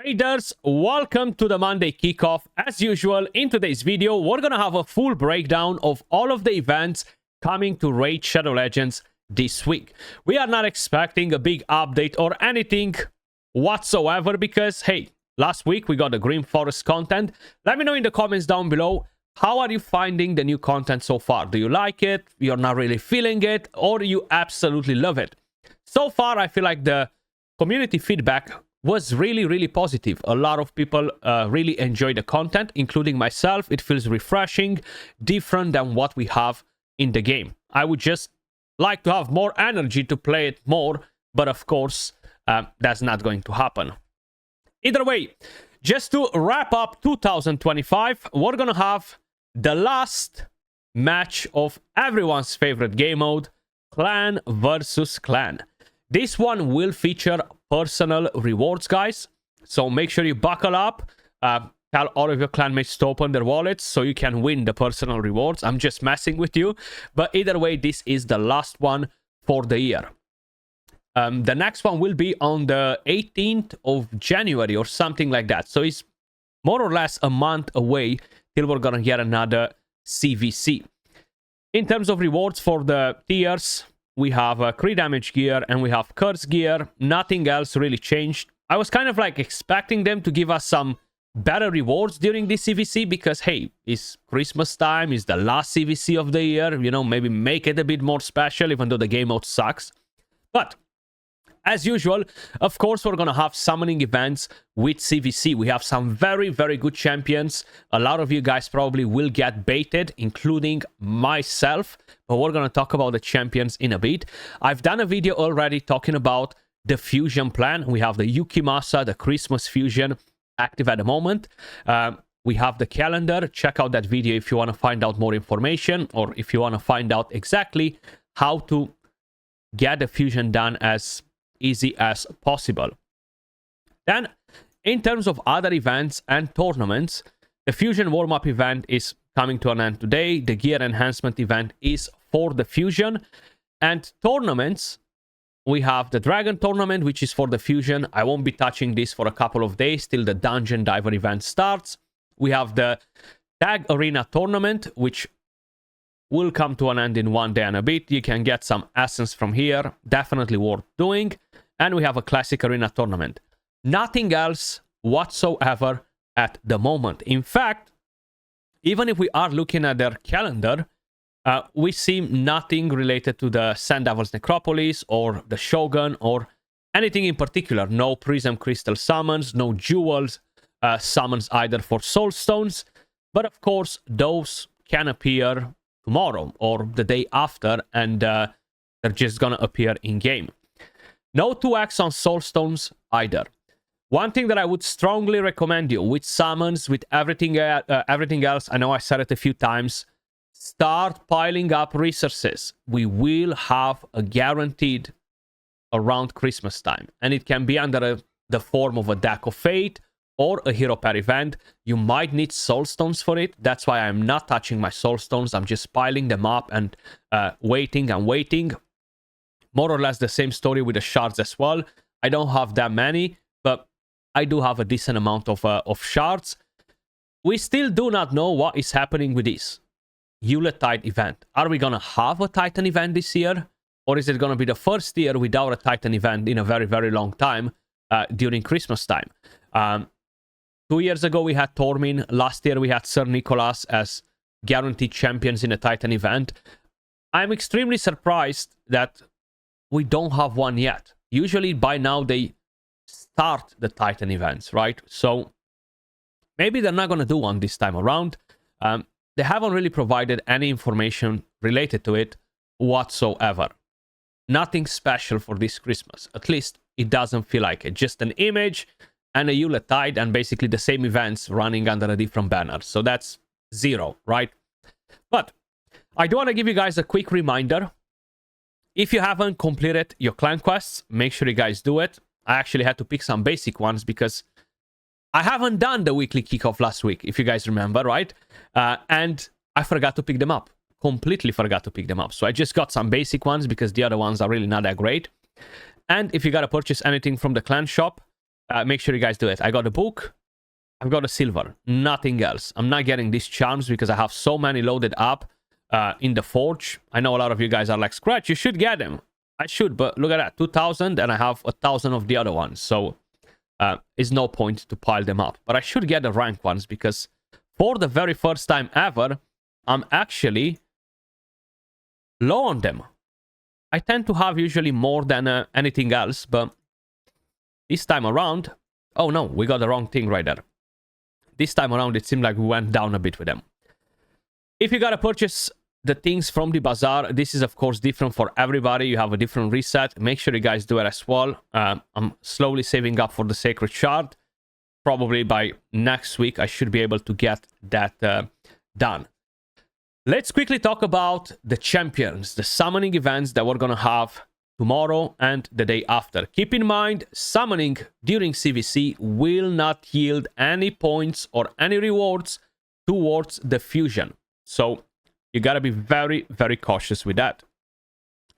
Raiders, welcome to the Monday Kickoff. As usual, in today's video, we're gonna have a full breakdown of all of the events coming to Raid Shadow Legends this week. We are not expecting a big update or anything whatsoever because, hey, last week we got the Green Forest content. Let me know in the comments down below, how are you finding the new content so far? Do you like it? You're not really feeling it? Or you absolutely love it? So far, I feel like the community feedback was really positive. A lot of people really enjoy the content, including myself. It feels refreshing, different than what we have in the game. I would just like to have more energy to play it more, but of course, that's not going to happen. Either way, just to wrap up 2025, we're gonna have the last match of everyone's favorite game mode, Clan versus Clan. This one will feature personal rewards, guys. So make sure you buckle up. Tell all of your clanmates to open their wallets so you can win the personal rewards. I'm just messing with you. But either way, this is the last one for the year. The next one will be on the 18th of January or something like that. So it's more or less a month away till we're going to get another CVC. In terms of rewards for the tiers, we have crit damage gear and we have curse gear. Nothing else really changed. I was kind of like expecting them to give us some better rewards during this CVC because, hey, it's Christmas time, it's the last CVC of the year. You know, maybe make it a bit more special, even though the game mode sucks. But as usual, of course, we're going to have summoning events with CVC. We have some very good champions. A lot of you guys probably will get baited, including myself. But we're going to talk about the champions in a bit. I've done a video already talking about the fusion plan. We have the Yukimasa, the Christmas fusion, active at the moment. We have the calendar. Check out that video if you want to find out more information or if you want to find out exactly how to get the fusion done as easy as possible. Then, in terms of other events and tournaments, the Fusion warm-up event is coming to an end today. The Gear Enhancement event is for the Fusion. And tournaments, we have the Dragon Tournament, which is for the Fusion. I won't be touching this for a couple of days till the Dungeon Diver event starts. We have the Tag Arena Tournament, which will come to an end in one day and a bit. You can get some essence from here. Definitely worth doing. And we have a Classic Arena Tournament. Nothing else whatsoever at the moment. In fact, even if we are looking at their calendar, we see nothing related to the Sand Devil's Necropolis or the Shogun or anything in particular. No Prism Crystal summons, no Jewels summons either for Soul Stones. But of course, those can appear tomorrow or the day after, and they're just gonna appear in game. No 2x on Soul Stones either. One thing that I would strongly recommend you with summons, with everything else, I know I said it a few times, start piling up resources. We will have a guaranteed around Christmas time, and it can be under the form of a Deck of Fate or a Hero Pair event. You might need Soul Stones for it. That's why I'm not touching my Soul Stones. I'm just piling them up and waiting and waiting. More or less the same story with the Shards as well. I don't have that many, but I do have a decent amount of Shards. We still do not know what is happening with this Yuletide event. Are we going to have a Titan event this year? Or is it going to be the first year without a Titan event in a very long time during Christmas time? 2 years ago, we had Tormin. Last year, we had Sir Nicholas as guaranteed champions in a Titan event. I'm extremely surprised that we don't have one yet. Usually, by now, they start the Titan events, right? So, maybe they're not going to do one this time around. They haven't really provided any information related to it whatsoever. Nothing special for this Christmas. At least, it doesn't feel like it. Just an image and a Yuletide, and basically the same events running under a different banner. So that's zero, right? But I do want to give you guys a quick reminder. If you haven't completed your clan quests, make sure you guys do it. I actually had to pick some basic ones because I haven't done the weekly kickoff last week, if you guys remember, right? And I forgot to pick them up. Completely forgot to pick them up. So I just got some basic ones because the other ones are really not that great. And if you gotta purchase anything from the clan shop, make sure you guys do it. I got a book. I've got a silver. Nothing else. I'm not getting these charms because I have so many loaded up in the forge. I know a lot of you guys are like, Skratch, you should get them. I should, but look at that. 2,000 and I have 1,000 of the other ones. So it's no point to pile them up. But I should get the rank ones because for the very first time ever, I'm actually low on them. I tend to have usually more than anything else, but this time around... Oh no, we got the wrong thing right there. This time around, it seemed like we went down a bit with them. If you gotta purchase the things from the bazaar, this is of course different for everybody. You have a different reset. Make sure you guys do it as well. I'm slowly saving up for the sacred shard. Probably by next week, I should be able to get that done. Let's quickly talk about the champions, the summoning events that we're gonna have tomorrow and the day after. Keep in mind, summoning during CVC will not yield any points or any rewards towards the fusion. So you gotta be very, very cautious with that.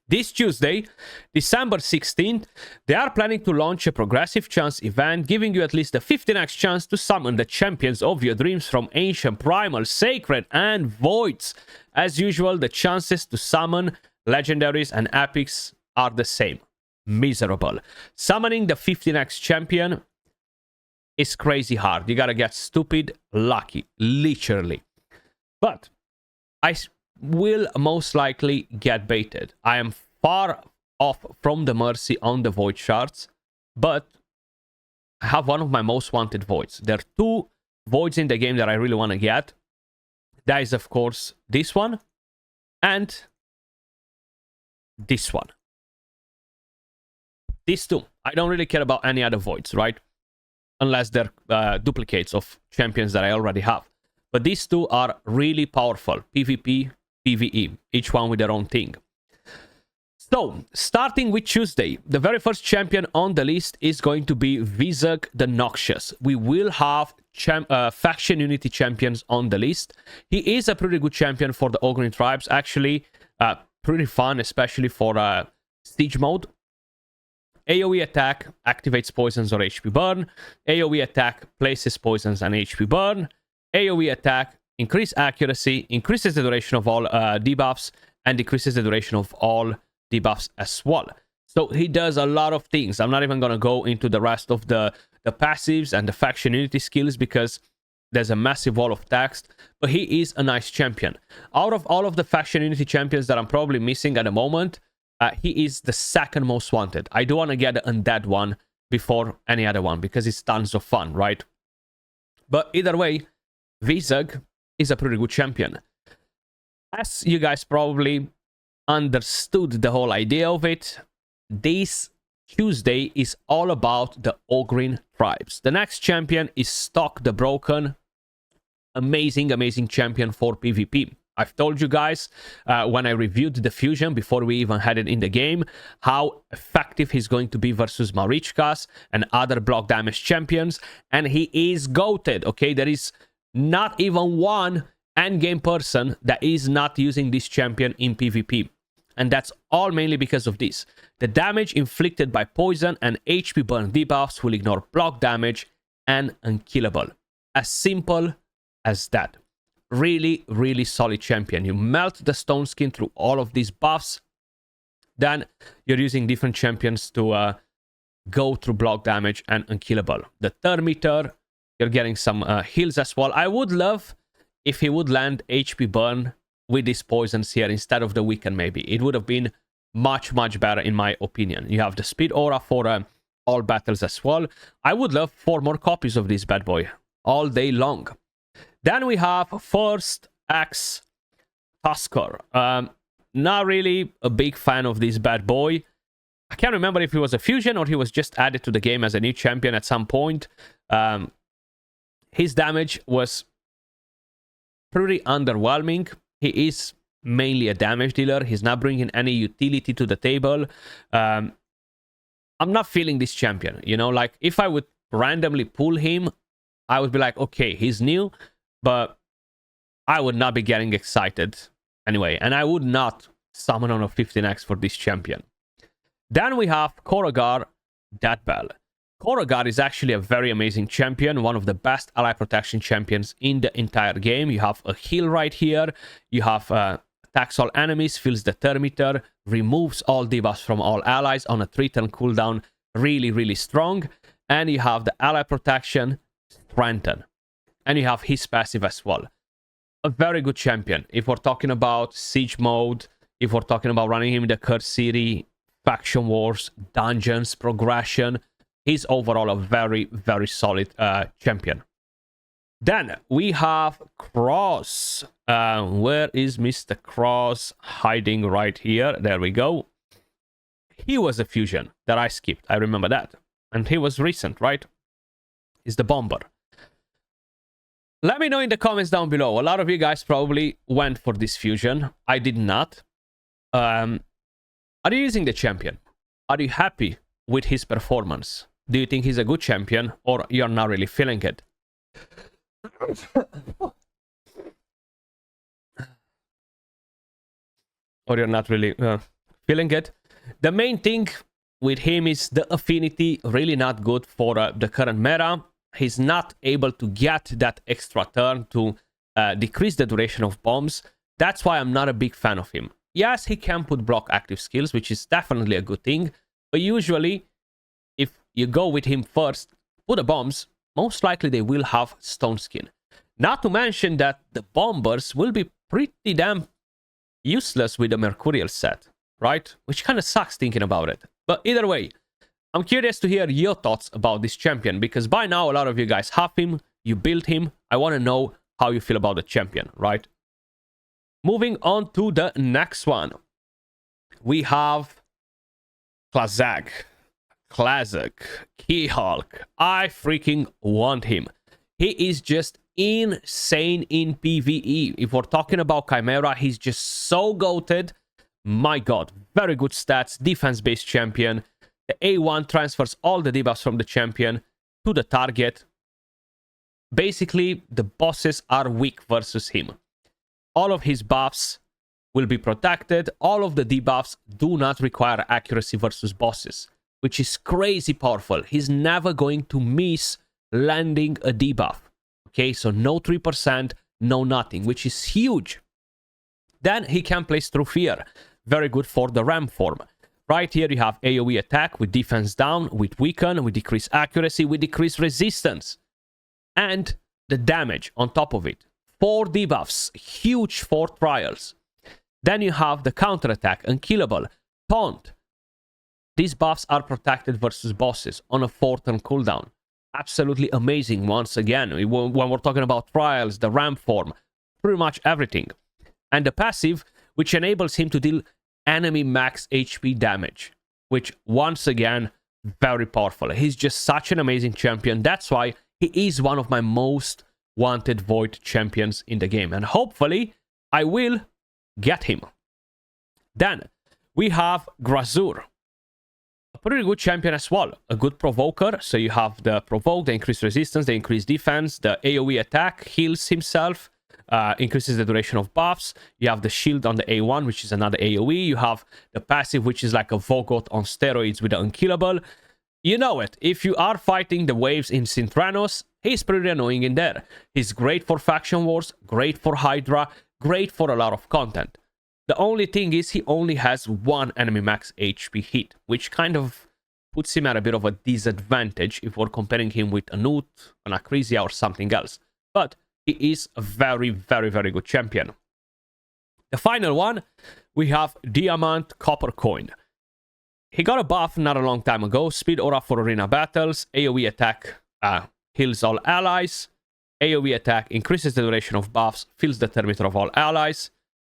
This Tuesday, December 16th, they are planning to launch a progressive chance event, giving you at least a 15x chance to summon the champions of your dreams from Ancient, Primal, Sacred, and Voids. As usual, the chances to summon legendaries and epics are the same. Miserable. Summoning the 15x champion is crazy hard. You gotta get stupid lucky, literally. But I will most likely get baited. I am far off from the mercy on the void shards, but I have one of my most wanted voids. There are two voids in the game that I really want to get. That is, of course, this one and this one. These two. I don't really care about any other voids, right? Unless they're duplicates of champions that I already have. But these two are really powerful. PvP, PvE. Each one with their own thing. So, starting with Tuesday, the very first champion on the list is going to be Vizag the Noxious. We will have faction unity champions on the list. He is a pretty good champion for the Ogrin tribes. Actually, pretty fun, especially for siege mode. AoE attack activates poisons or HP burn. AoE attack places poisons and HP burn. AoE attack increase accuracy, increases the duration of all debuffs, and decreases the duration of all debuffs as well. So he does a lot of things. I'm not even going to go into the rest of the passives and the faction unity skills because there's a massive wall of text, but he is a nice champion. Out of all of the faction unity champions that I'm probably missing at the moment, he is the second most wanted. I do want to get the undead one before any other one because it's tons of fun, right? But either way, Vizag is a pretty good champion. As you guys probably understood the whole idea of it, this Tuesday is all about the Ogrin tribes. The next champion is Stock the Broken. Amazing, amazing champion for PvP. I've told you guys when I reviewed the fusion before we even had it in the game, how effective he's going to be versus Marichkas and other block damage champions, and he is goated, okay? There is not even one endgame person that is not using this champion in PvP. And that's all mainly because of this. The damage inflicted by poison and HP burn debuffs will ignore block damage and unkillable. As simple as that. Really, really solid champion. You melt the stone skin through all of these buffs. Then you're using different champions to go through block damage and unkillable. The Thermeter, you're getting some heals as well. I would love if he would land HP burn with these poisons here instead of the weaken maybe. It would have been much, much better in my opinion. You have the speed aura for all battles as well. I would love 4 more copies of this bad boy all day long. Then we have First X Tusker. Not really a big fan of this bad boy. I can't remember if he was a fusion or he was just added to the game as a new champion at some point. His damage was pretty underwhelming. He is mainly a damage dealer. He's not bringing any utility to the table. I'm not feeling this champion. You know, like if I would randomly pull him, I would be like, okay, he's new, but I would not be getting excited anyway. And I would not summon on a 15x for this champion. Then we have Korogar Deathbell. Korogard is actually a very amazing champion, one of the best ally protection champions in the entire game. You have a heal right here. You have attacks all enemies, fills the thermometer, removes all debuffs from all allies on a 3-turn cooldown. Really, really strong. And you have the ally protection, strengthen. And you have his passive as well. A very good champion. If we're talking about siege mode, if we're talking about running him in the Curse City, faction wars, dungeons, progression, he's overall a very, very solid champion. Then we have Cross. Where is Mr. Cross? Hiding right here. There we go. He was a fusion that I skipped. I remember that. And he was recent, right? He's the bomber. Let me know in the comments down below. A lot of you guys probably went for this fusion. I did not. Are you using the champion? Are you happy with his performance? Do you think he's a good champion, or you're not really feeling it? Or you're not really feeling it? The main thing with him is the affinity, really not good for the current meta. He's not able to get that extra turn to decrease the duration of bombs. That's why I'm not a big fan of him. Yes, he can put block active skills, which is definitely a good thing. But usually, if you go with him first, put the bombs, most likely they will have stone skin. Not to mention that the bombers will be pretty damn useless with the Mercurial set, right? Which kind of sucks thinking about it. But either way, I'm curious to hear your thoughts about this champion, because by now a lot of you guys have him, you built him. I want to know how you feel about the champion, right? Moving on to the next one. We have Klazak. Key-Hulk. I freaking want him. He is just insane in PvE. If we're talking about Chimera, he's just so goated. My god, very good stats, defense-based champion. The A1 transfers all the debuffs from the champion to the target. Basically, the bosses are weak versus him. All of his buffs will be protected. All of the debuffs do not require accuracy versus bosses, which is crazy powerful. He's never going to miss landing a debuff. Okay, so no 3%, no nothing, which is huge. Then he can place through fear. Very good for the ram form. Right here you have AoE attack with defense down, with weaken, with decreased accuracy, with decreased resistance. And the damage on top of it. 4 debuffs, huge for trials. Then you have the counter attack, unkillable, taunt. These buffs are protected versus bosses on a 4-turn cooldown. Absolutely amazing once again. When we're talking about trials, the ram form, pretty much everything. And the passive, which enables him to deal enemy max HP damage, which once again, very powerful. He's just such an amazing champion. That's why he is one of my most wanted Void champions in the game. And hopefully, I will get him. Then, we have Grazur. A pretty good champion as well. A good provoker. So you have the provoke, the increased resistance, the increased defense, the AoE attack, heals himself, increases the duration of buffs. You have the shield on the A1, which is another AoE. You have the passive, which is like a Vogot on steroids with the unkillable. You know it. If you are fighting the waves in Sintranos, he's pretty annoying in there. He's great for faction wars, great for Hydra, great for a lot of content. The only thing is he only has 1 enemy max HP hit, which kind of puts him at a bit of a disadvantage if we're comparing him with a Newt, an Acrisia, or something else. But he is a very, very, very good champion. The final one, we have Diamant Copper Coin. He got a buff not a long time ago. Speed aura for arena battles. AoE attack heals all allies. AoE attack increases the duration of buffs, fills the thermometer of all allies.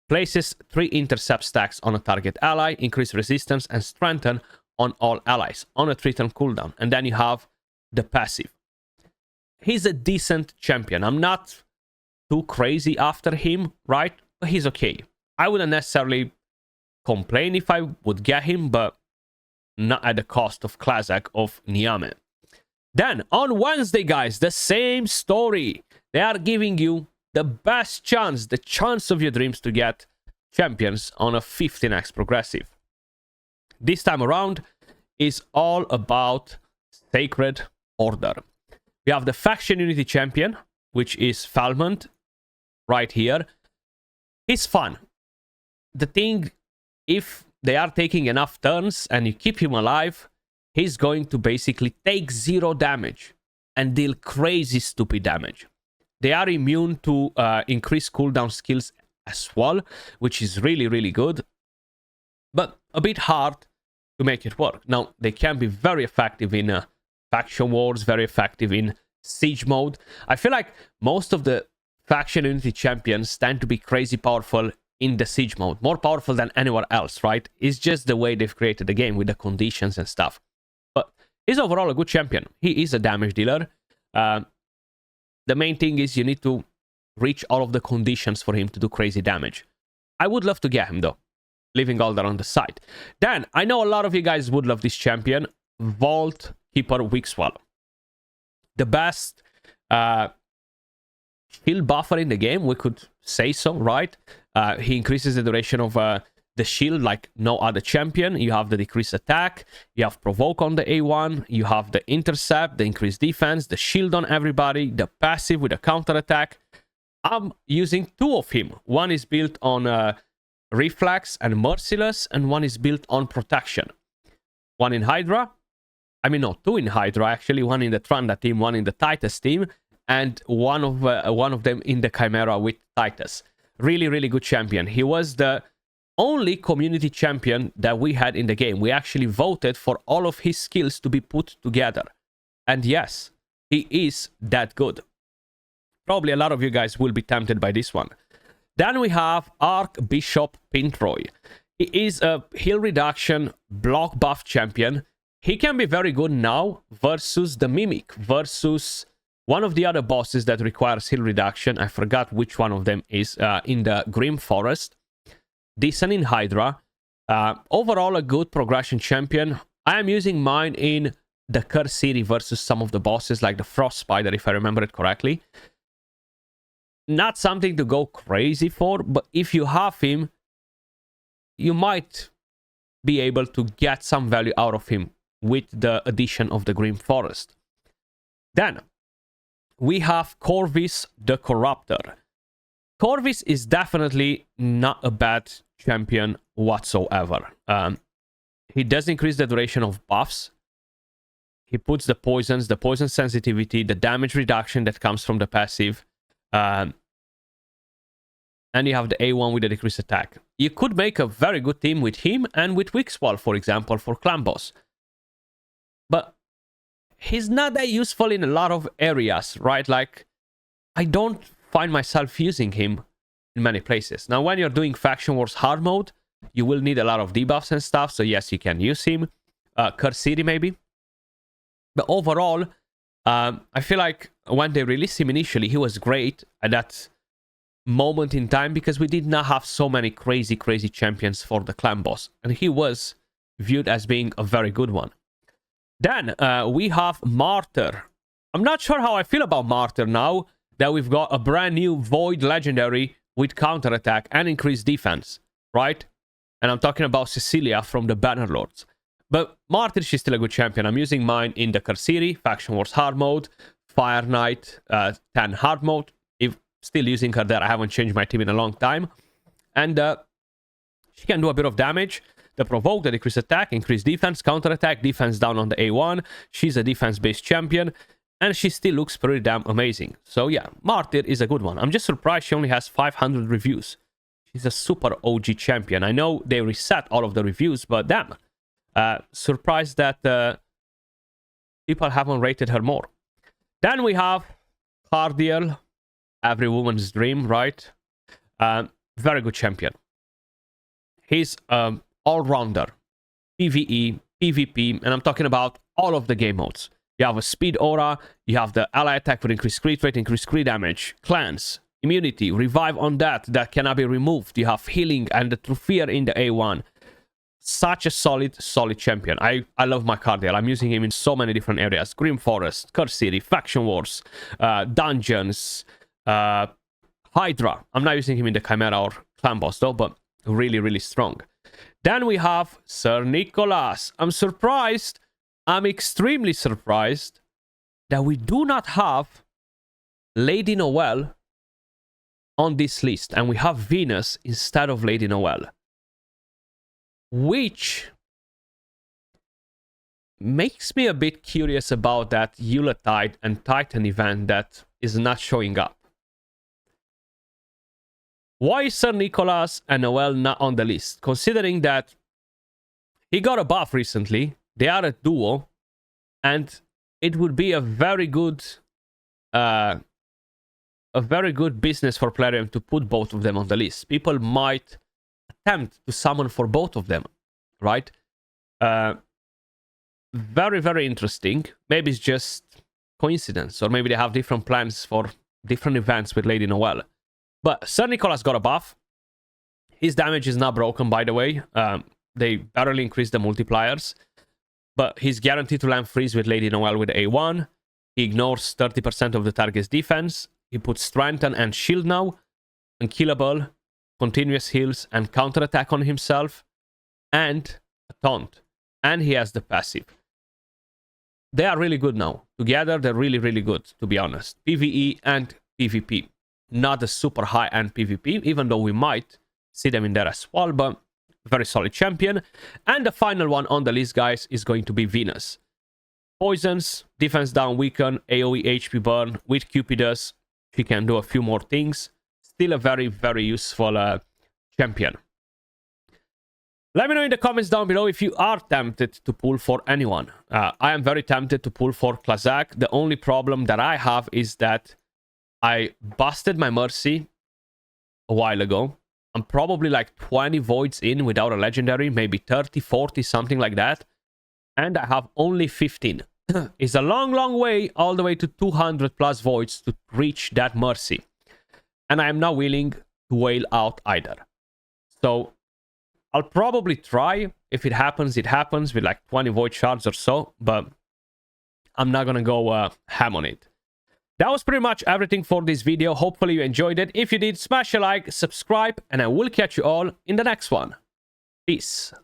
Places 3 intercept stacks on a target ally. Increase resistance and strengthen on all allies on a 3-turn cooldown. And then you have the passive. He's a decent champion. I'm not too crazy after him, right? But he's okay. I wouldn't necessarily complain if I would get him, but not at the cost of Klazak of Niame. Then, on Wednesday, guys, the same story. They are giving you the best chance, the chance of your dreams to get champions on a 15x progressive. This time around is all about Sacred Order. We have the Faction Unity Champion, which is Falmont, right here. He's fun. The thing, if they are taking enough turns and you keep him alive, he's going to basically take 0 damage and deal crazy stupid damage. They are immune to increased cooldown skills as well, which is really, really good, but a bit hard to make it work. Now, they can be very effective in faction wars, very effective in siege mode. I feel like most of the Faction Unity champions tend to be crazy powerful in the siege mode, more powerful than anywhere else, right? It's just the way they've created the game with the conditions and stuff. But he's overall a good champion. He is a damage dealer. The main thing is you need to reach all of the conditions for him to do crazy damage. I would love to get him though, leaving all that on the side. Then, I know a lot of you guys would love this champion, Vault Keeper Wixwell. The best shield buffer in the game, we could say so, right? He increases the duration of the shield like no other champion. You have the decreased attack, you have provoke on the A1, you have the intercept, the increased defense, the shield on everybody, the passive with a counter attack. I'm using 2 of him. One is built on reflex and merciless, and one is built on protection. One in Hydra, I mean, no, 2 in Hydra actually, one in the Tranda team, one in the Titus team, and one of them in the Chimera with Titus. Really, really good champion. He was the only community champion that we had in the game. We actually voted for all of his skills to be put together. And yes, he is that good. Probably a lot of you guys will be tempted by this one. Then we have Archbishop Pintroy. He is a heal reduction block buff champion. He can be very good now versus the Mimic, versus one of the other bosses that requires heal reduction. I forgot which one of them is in the Grim Forest. Decent in Hydra. Overall, a good progression champion. I am using mine in the Curse City versus some of the bosses, like the Frost Spider, if I remember it correctly. Not something to go crazy for, but if you have him, you might be able to get some value out of him with the addition of the Grim Forest. Then, we have Corvus the Corruptor. Corvus is definitely not a bad champion whatsoever. He does increase the duration of buffs. He puts the poison sensitivity, the damage reduction that comes from the passive. And you have the A1 with the decreased attack. You could make a very good team with him and with Wixwell, for example, for clan boss. But he's not that useful in a lot of areas, right? Like, I don't find myself using him in many places. Now, when you're doing Faction Wars hard mode, you will need a lot of debuffs and stuff. So yes, you can use him. Curse City maybe. But overall, I feel like when they released him initially, he was great at that moment in time because we did not have so many crazy champions for the clan boss. And he was viewed as being a very good one. Then we have Martyr. I'm not sure how I feel about Martyr now that we've got a brand new Void Legendary with counterattack and increased defense, right? And I'm talking about Cecilia from the Bannerlords. But Martyr, she's still a good champion. I'm using mine in the Karsiri, Faction Wars hard mode, Fire Knight 10 hard mode. If still using her there, I haven't changed my team in a long time. And she can do a bit of damage. The provoke, the decreased attack, increased defense, counterattack, defense down on the A1. She's a defense-based champion, and she still looks pretty damn amazing. So yeah, Martyr is a good one. I'm just surprised she only has 500 reviews. She's a super OG champion. I know they reset all of the reviews, but damn. Surprised that people haven't rated her more. Then we have Cardiel, every woman's dream, right? Very good champion. He's all-rounder, PvE, PvP, and I'm talking about all of the game modes. You have a speed aura, you have the ally attack for increased crit rate, increased crit damage, cleanse, immunity, revive on that cannot be removed. You have healing and the true fear in the A1. Such a solid champion. I love my Cardiel. I'm using him in so many different areas. Grim Forest, Curse City, Faction Wars, Dungeons, Hydra. I'm not using him in the Chimera or Clan Boss though, but really strong. Then we have Sir Nicholas. I'm surprised I'm extremely surprised that we do not have Lady Noelle on this list, and we have Venus instead of Lady Noelle, which makes me a bit curious about that Yuletide and Titan event that is not showing up. Why is Sir Nicholas and Noelle not on the list? Considering that he got a buff recently, they are a duo, and it would be a very good business for Plarium to put both of them on the list. People might attempt to summon for both of them, right? Very, very interesting. Maybe it's just coincidence, or maybe they have different plans for different events with Lady Noelle. But Sir Nicholas got a buff. His damage is not broken, by the way. They barely increased the multipliers. But he's guaranteed to land freeze with Lady Noelle with A1. He ignores 30% of the target's defense. He puts Strengthen and Shield now. Unkillable, continuous heals, and counterattack on himself. And a taunt. And he has the passive. They are really good now. Together, they're really, really good, to be honest. PvE and PvP. Not a super high-end PvP, even though we might see them in there as well, but very solid champion. And the final one on the list, guys, is going to be Venus. Poisons, defense down weaken, AoE HP burn. With Cupidus, she can do a few more things. Still a very, very useful champion. Let me know in the comments down below if you are tempted to pull for anyone. I am very tempted to pull for Klazak. The only problem that I have is that I busted my Mercy a while ago. I'm probably like 20 voids in without a legendary, maybe 30, 40, something like that. And I have only 15. It's a long, long way, all the way to 200 plus voids to reach that Mercy. And I am not willing to whale out either. So I'll probably try. If it happens, it happens with like 20 void shards or so. But I'm not going to go ham on it. That was pretty much everything for this video. Hopefully you enjoyed it. If you did, smash a like, subscribe, and I will catch you all in the next one. Peace.